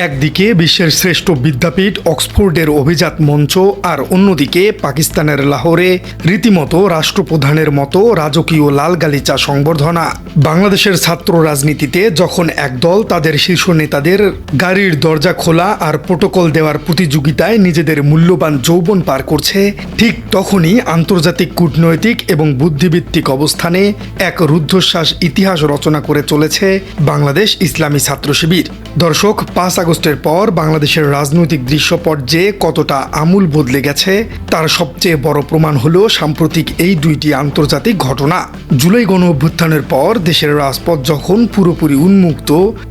একদিকে বিশ্বের শ্রেষ্ঠ বিদ্যাপীঠ অক্সফোর্ডের অভিজাত মঞ্চ আর অন্যদিকে পাকিস্তানের লাহোরে রীতিমতো রাষ্ট্রপ্রধানের মতো রাজকীয় লাল গালিচা সংবর্ধনা। বাংলাদেশের ছাত্র রাজনীতিতে যখন একদল তাদের শীর্ষ নেতাদের গাড়ির দরজা খোলা আর প্রোটোকল দেওয়ার প্রতিযোগিতায় নিজেদের মূল্যবান যৌবন পার করছে, ঠিক তখনই আন্তর্জাতিক কূটনৈতিক এবং বুদ্ধিভিত্তিক অবস্থানে এক রুদ্ধশ্বাস ইতিহাস রচনা করে চলেছে বাংলাদেশ ইসলামী ছাত্র শিবির। দর্শক, 5 আগস্টের পর বাংলাদেশের রাজনৈতিক দৃশ্যপট যে কতটা আমূল বদলে গেছে তার সবচেয়ে বড় প্রমাণ হলো সাম্প্রতিক এই দুইটি আন্তর্জাতিক ঘটনা। জুলাই গণ অভ্যুত্থানের পর দেশের রাজপথ যখন পুরোপুরি উন্মুক্ত,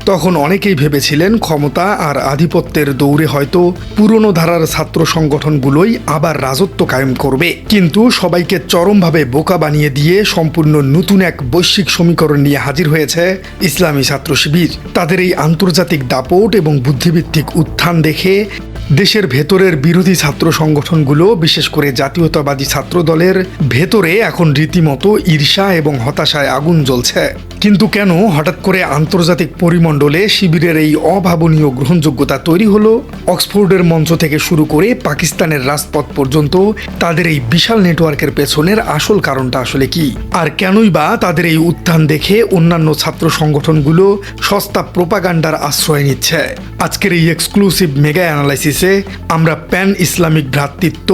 তখন অনেকেই ভেবেছিলেন ক্ষমতা আর আধিপত্যের দৌড়ে হয়তো পুরনো ধারার ছাত্র সংগঠনগুলোই আবার রাজত্ব কায়েম করবে। কিন্তু সবাইকে চরমভাবে বোকা বানিয়ে দিয়ে সম্পূর্ণ নতুন এক বৈশ্বিক সমীকরণ নিয়ে হাজির হয়েছে ইসলামী ছাত্র শিবির। তাদের এই আন্তর্জাতিক দাপট এবং বুদ্ধিভিত্তিক উত্থান দেখে দেশের ভেতরের বিরোধী ছাত্র সংগঠনগুলো, বিশেষ করে জাতীয়তাবাদী ছাত্র দলের ভেতরে এখন রীতিমতো ঈর্ষা এবং হতাশায় আগুন জ্বলছে। কিন্তু কেন হঠাৎ করে আন্তর্জাতিক পরিমণ্ডলে শিবিরের এই অভাবনীয় গ্রহণযোগ্যতা তৈরি হলো? অক্সফোর্ডের মঞ্চ থেকে শুরু করে পাকিস্তানের রাজপথ পর্যন্ত তাদের এই বিশাল নেটওয়ার্কের পেছনের আসল কারণটা আসলে কি? আর কেনই বা তাদের এই উত্থান দেখে অন্যান্য ছাত্র সংগঠনগুলো সস্তা প্রোপাগান্ডার আশ্রয় নিচ্ছে? আজকের এই এক্সক্লুসিভ মেগা অ্যানালাইসিসে আমরা প্যান ইসলামিক ভ্রাতৃত্ব,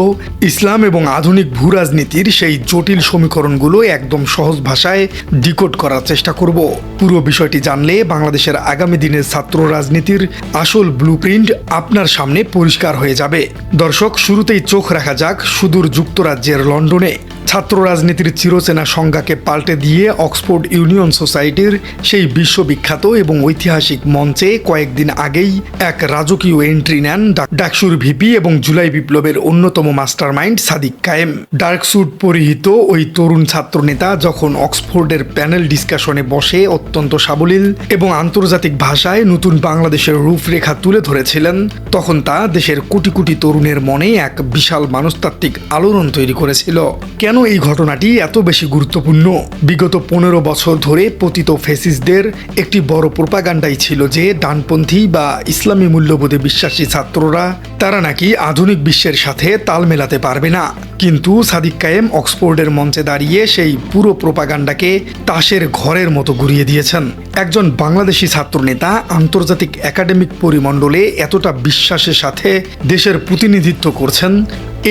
ইসলাম এবং আধুনিক ভূ রাজনীতির সেই জটিল সমীকরণগুলো একদম সহজ ভাষায় ডিকোড করার চেষ্টা করব। পুরো বিষয়টি জানলে বাংলাদেশের আগামী দিনের ছাত্র রাজনীতির আসল ব্লুপ্রিন্ট আপনার সামনে পরিষ্কার হয়ে যাবে। দর্শক, শুরুতেই চোখ রাখা যাক সুদূর যুক্তরাজ্যের লন্ডনে। ছাত্র রাজনীতির চিরচেনা সংজ্ঞাকে পাল্টে দিয়ে অক্সফোর্ড ইউনিয়ন সোসাইটির সেই বিশ্ববিখ্যাত এবং ঐতিহাসিক মঞ্চে কয়েকদিন আগেই এক রাজকীয় এন্ট্রি নেন ডাকসুর ভিপি এবং জুলাই বিপ্লবের অন্যতম মাস্টারমাইন্ড সাদিক কায়েম। ডার্ক স্যুট পরিহিত ওই তরুণ ছাত্র নেতা যখন অক্সফোর্ডের প্যানেল ডিসকাশনে বসে অত্যন্ত সাবলীল এবং আন্তর্জাতিক ভাষায় নতুন বাংলাদেশের রূপরেখা তুলে ধরেছিলেন, তখন তা দেশের কোটি কোটি তরুণের মনে এক বিশাল মনস্তাত্ত্বিক আলোড়ন তৈরি করেছিল। কেন এই ঘটনাটি এত বেশি গুরুত্বপূর্ণ? বিগত 15 বছর ধরে পতিত ফ্যাসিস্টদের একটি বড় প্রোপাগান্ডাই ছিল যে ডানপন্থী বা ইসলামী মূল্যবোধে বিশ্বাসী ছাত্ররা তারা নাকি আধুনিক বিশ্বের সাথে তাল মেলাতে পারবে না। কিন্তু সাদিক কায়েম অক্সফোর্ডের মঞ্চে দাঁড়িয়ে সেই পুরো প্রোপাগান্ডাকে তাসের ঘরের মতো ঘুরিয়ে দিয়েছেন। একজন বাংলাদেশি ছাত্র নেতা আন্তর্জাতিক একাডেমিক পরিমণ্ডলে এতটা বিশ্বাসের সাথে দেশের প্রতিনিধিত্ব করছেন,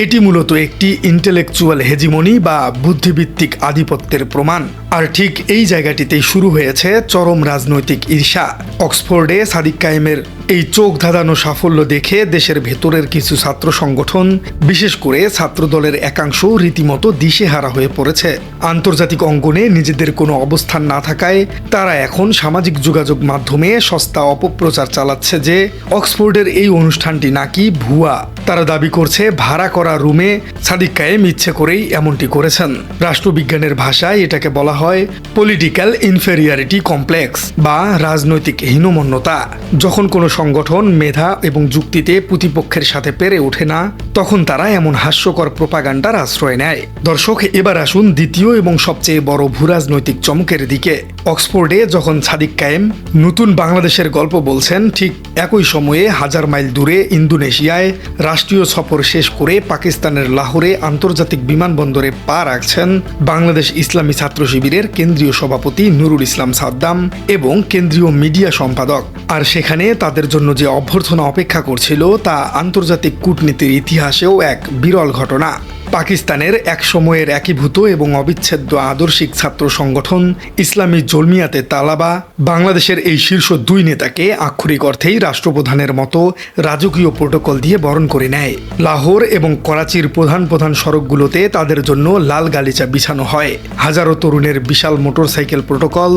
এটি মূলত একটি ইন্টেলেকচুয়াল হেজিমনি বা বুদ্ধিভিত্তিক আধিপত্যের প্রমাণ। আর ঠিক এই জায়গাটিতেই শুরু হয়েছে চরম রাজনৈতিক ঈর্ষা। অক্সফোর্ডে সাদিক কায়েমের এই চোখ ধাঁধানো সাফল্য দেখে দেশের ভেতরের কিছু ছাত্র সংগঠন, বিশেষ করে ছাত্রদলের একাংশ রীতিমতো দিশেহারা হয়ে পড়েছে। আন্তর্জাতিক অঙ্গনে নিজেদের কোনো অবস্থান না থাকায় তারা এখন সামাজিক যোগাযোগ মাধ্যমে সস্তা অপপ্রচার চালাচ্ছে যে অক্সফোর্ডের এই অনুষ্ঠানটি নাকি ভুয়া। তারা দাবি করছে ভাড়া করা রুমে সাদিক কায়েম ইচ্ছে করেই এমনটি করেছেন। রাষ্ট্রবিজ্ঞানের ভাষায় এটাকে বলা হয় পলিটিক্যাল ইনফেরিয়রিটি কমপ্লেক্স বা রাজনৈতিক হীনমন্যতা। যখন কোনো সংগঠন মেধা এবং যুক্তিতে প্রতিপক্ষের সাথে পেরে ওঠে না, তখন তারা এমন হাস্যকর প্রোপাগান্ডার আশ্রয় নেয়। দর্শক, এবার আসুন দ্বিতীয় এবং সবচেয়ে বড় ভূরাজনৈতিক চমকের দিকে। অক্সফোর্ডে যখন সাদিক কায়েম নতুন বাংলাদেশের গল্প বলছেন, ঠিক একই সময়ে হাজার মাইল দূরে ইন্দোনেশিয়ায় রাষ্ট্রীয় সফর শেষ করে পাকিস্তানের লাহোরে আন্তর্জাতিক বিমানবন্দরে পা রাখছেন বাংলাদেশ ইসলামী ছাত্র শিবিরের কেন্দ্রীয় সভাপতি নুরুল ইসলাম সাদ্দাম এবং কেন্দ্রীয় মিডিয়া সম্পাদক। আর সেখানে তাদের জন্য যে অভ্যর্থনা অপেক্ষা করছিল তা আন্তর্জাতিক কূটনীতির ইতিহাসেও এক বিরল ঘটনা। পাকিস্তানের এক সময়ের একীভূত এবং অবিচ্ছেদ্য আদর্শিক ছাত্র সংগঠন ইসলামী জলমিয়াতে তালাবা বাংলাদেশের এই শীর্ষ 2 নেতাকে আক্ষরিক অর্থেই রাষ্ট্রপ্রধানের মতো রাজকীয় প্রোটোকল দিয়ে বরণ করে নেয়। লাহোর এবং করাচির প্রধান প্রধান সড়কগুলোতে তাদের জন্য লাল গালিচা বিছানো হয়। হাজারো তরুণের বিশাল মোটরসাইকেল প্রোটোকল,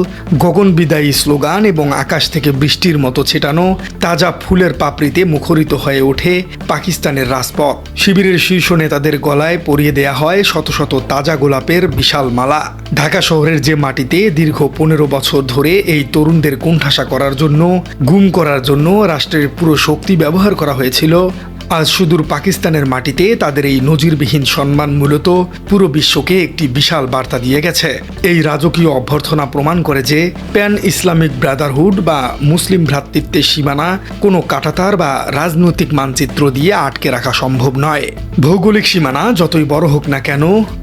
গগনবিদায়ী স্লোগান এবং আকাশ থেকে বৃষ্টির মতো ছেটানো তাজা ফুলের পাপড়িতে মুখরিত হয়ে ওঠে পাকিস্তানের রাজপথ। শিবিরের শীর্ষ নেতাদের গলায় পরিয়ে দেয়া হয় শত শত তাজা গোলাপের বিশাল মালা। ঢাকা শহরের যে মাটিতে দীর্ঘ 15 বছর ধরে এই তরুণদের কোণঠাসা করার জন্য, গুম করার জন্য রাষ্ট্রের পুরো শক্তি ব্যবহার করা হয়েছিল, আজ সুদূর পাকিস্তানের মাটিতে তাদের এই নজিরবিহীন সম্মান মূলত পুরো বিশ্বকে একটি বিশাল বার্তা দিয়ে গেছে। এই রাজকীয় অভ্যর্থনা প্রমাণ করে যে প্যান ইসলামিক ব্রাদারহুড বা মুসলিম ভ্রাতৃত্বের সীমানা কোনো কাঁটাতার বা রাজনৈতিক মানচিত্র দিয়ে আটকে রাখা সম্ভব নয়। ভৌগোলিক সীমানা যতই বড় হোক না কেন,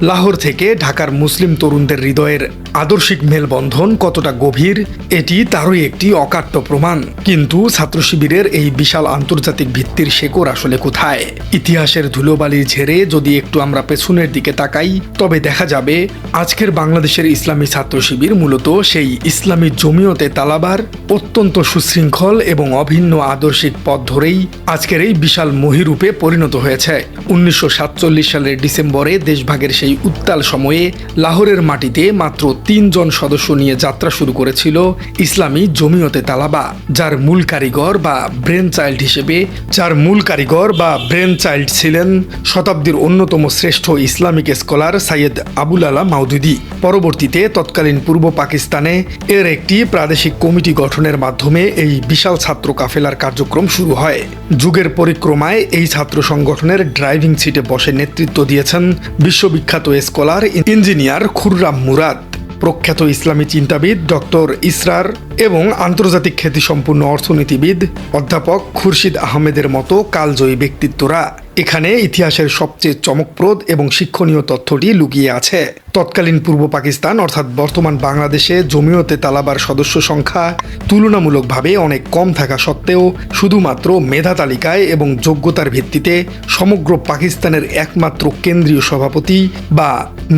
লাহোর থেকে ঢাকার মুসলিম তরুণদের হৃদয়ের আদর্শিক মেলবন্ধন কতটা গভীর এটি তারই একটি অকাট্য প্রমাণ। কিন্তু ছাত্র শিবিরের এই বিশাল আন্তর্জাতিক ভিত্তির শেকড় আসলে কোথায়? ইতিহাসের ধুলোবালির ঝেড়ে যদি একটু আমরা পেছনের দিকে তাকাই, তবে দেখা যাবে আজকের বাংলাদেশের ইসলামী ছাত্র শিবির মূলত সেই ইসলামী জমিয়তে তালাবার অত্যন্ত সুশৃঙ্খল এবং অভিন্ন আদর্শিক পথ ধরেই আজকের এই বিশাল মহিরূপে পরিণত হয়েছে। 1947 সালের ডিসেম্বরে দেশভাগের সেই উত্তাল সময়ে লাহোরের মাটিতে মাত্র 3 জন সদস্য নিয়ে যাত্রা শুরু করেছিল ইসলামী জমিয়তে তালাবা, যার মূল কারিগর বা ব্রেন চাইল্ড ছিলেন শতাব্দীর অন্যতম শ্রেষ্ঠ ইসলামিক স্কলার সৈয়দ আবুল আলা মাওদুদী। পরবর্তীতে তৎকালীন পূর্ব পাকিস্তানে এর একটি প্রাদেশিক কমিটি গঠনের মাধ্যমে এই বিশাল ছাত্র কাফেলার কার্যক্রম শুরু হয়। যুগের পরিক্রমায় এই ছাত্র সংগঠনের ড্রাইভিং সিটে বসে নেতৃত্ব দিয়েছেন বিশ্ববিখ্যাত স্কলার ইঞ্জিনিয়ার খুররাম মুরাদ, প্রখ্যাত ইসলামী চিন্তাবিদ ডক্টর ইসরার এবং আন্তর্জাতিক খ্যাতিসম্পন্ন অর্থনীতিবিদ অধ্যাপক খুরশিদ আহমেদের মতো কালজয়ী ব্যক্তিত্বরা। এখানে ইতিহাসের সবচেয়ে চমকপ্রদ এবং শিক্ষণীয় তথ্যটি লুকিয়ে আছে। তৎকালীন পূর্ব পাকিস্তান অর্থাৎ বর্তমান বাংলাদেশে জমিয়তে তালাবার সদস্য সংখ্যা তুলনামূলকভাবে অনেক কম থাকা সত্ত্বেও শুধুমাত্র মেধা তালিকায় এবং যোগ্যতার ভিত্তিতে সমগ্র পাকিস্তানের একমাত্র কেন্দ্রীয় সভাপতি বা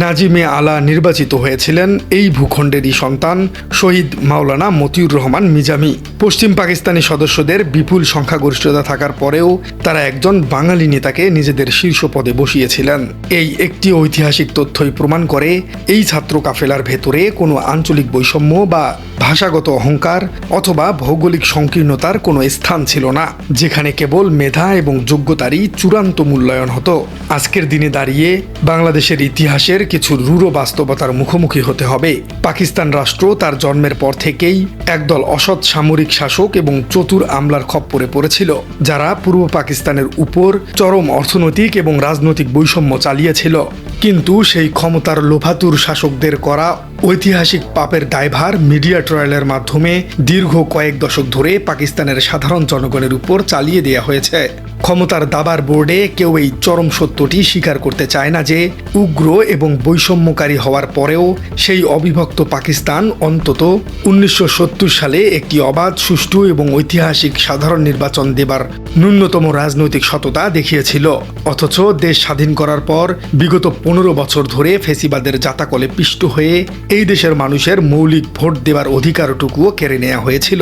নাজিমে আলা নির্বাচিত হয়েছিলেন এই ভূখণ্ডেরই সন্তান শহীদ মাওলানা মতিউর রহমান মিজামি। পশ্চিম পাকিস্তানি সদস্যদের বিপুল সংখ্যাগরিষ্ঠতা থাকার পরেও তারা একজন বাঙালি নেতাকে নিজেদের শীর্ষ পদে বসিয়েছিলেন। এই একটি ঐতিহাসিক তথ্যই প্রমাণ করে এই ছাত্র কাফেলার ভেতরে কোনো আঞ্চলিক বৈষম্য বা ভাষাগত অহংকার অথবা ভৌগোলিক সংকীর্ণতার কোনো স্থান ছিল না, যেখানে কেবল মেধা এবং যোগ্যতারই চূড়ান্ত মূল্যায়ন হতো। আজকের দিনে দাঁড়িয়ে বাংলাদেশের ইতিহাসের কিছু রূঢ় বাস্তবতার মুখোমুখি হতে হবে। পাকিস্তান রাষ্ট্র তার জন্মের পর থেকেই একদল অসৎ সামরিক শাসক এবং চতুর আমলার খপ্পরে পড়েছিল, যারা পূর্ব পাকিস্তানের উপর চরম অর্থনৈতিক এবং রাজনৈতিক বৈষম্য চালিয়েছিল। কিন্তু সেই ক্ষমতার লোভাতুর শাসকদের করা ঐতিহাসিক পাপের দায়ভার মিডিয়া ট্রায়ালের মাধ্যমে দীর্ঘ কয়েক দশক ধরে পাকিস্তানের সাধারণ জনগণের উপর চালিয়ে দেওয়া হয়েছে। ক্ষমতার দাবার বোর্ডে কেউ এই চরম সত্যটি স্বীকার করতে চায় না যে উগ্র এবং বৈষম্যকারী হওয়ার পরেও সেই অবিভক্ত পাকিস্তান অন্তত 1970 সালে একটি অবাধ, সুষ্ঠু এবং ঐতিহাসিক সাধারণ নির্বাচন দেবার ন্যূনতম রাজনৈতিক সততা দেখিয়েছিল। অথচ দেশ স্বাধীন করার পর বিগত 15 বছর ধরে ফেসিবাদের জাতাকলে পিষ্ট হয়ে এই দেশের মানুষের মৌলিক ভোট দেবার অধিকারটুকুও কেড়ে নেওয়া হয়েছিল।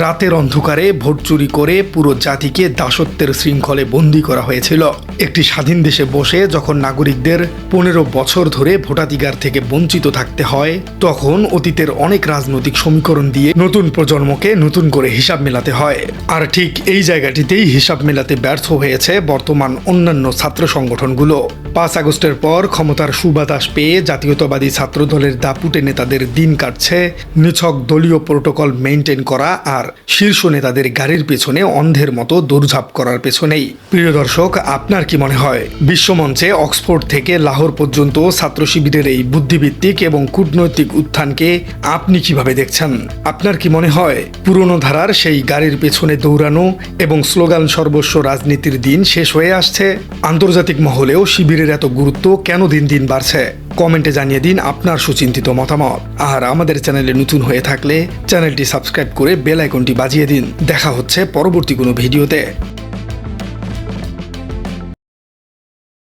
রাতের অন্ধকারে ভোট চুরি করে পুরো জাতিকে দাসত্বের শৃঙ্খলে বন্দী করা হয়েছিল। একটি স্বাধীন দেশে বসে যখন নাগরিকদের 15 বছর ধরে ভোটাধিকার থেকে বঞ্চিত থাকতে হয়, তখন অতীতের অনেক রাজনৈতিক সমীকরণ দিয়ে নতুন প্রজন্মকে নতুন করে হিসাব মেলাতে হয়। আর ঠিক এই জায়গাটিতেই হিসাব মেলাতে ব্যর্থ হয়েছে বর্তমান অন্যান্য ছাত্র সংগঠনগুলো। 5 আগস্টের পর ক্ষমতার সুবাতাস পেয়ে জাতীয়তাবাদী ছাত্রদলের দাপুটে নেতাদের দিন কাটছে নিছক দলীয় প্রোটোকল মেইনটেইন করা আর শীর্ষ নেতাদের গাড়ির পেছনে অন্ধের মতো দৌড়ঝাঁপ করার পেছনেই। প্রিয় দর্শক, আপনার কি মনে হয় বিশ্বমঞ্চে অক্সফোর্ড থেকে লাহোর পর্যন্ত ছাত্র শিবিরের এই বুদ্ধিভিত্তিক এবং কূটনৈতিক উত্থানকে আপনি কিভাবে দেখছেন? আপনার কি মনে হয় পুরনো ধারার সেই গাড়ির পেছনে দৌড়ানো এবং স্লোগান সর্বস্ব রাজনীতির দিন শেষ হয়ে আসছে? আন্তর্জাতিক মহলেও শিবিরের এত গুরুত্ব কেন দিন দিন বাড়ছে? কমেন্টে জানিয়ে দিন আপনার সুচিন্তিত মতামত। আর আমাদের চ্যানেলে নতুন হয়ে থাকলে চ্যানেলটি সাবস্ক্রাইব করে বেল আইকনটি বাজিয়ে দিন। দেখা হচ্ছে পরবর্তী কোনো ভিডিওতে।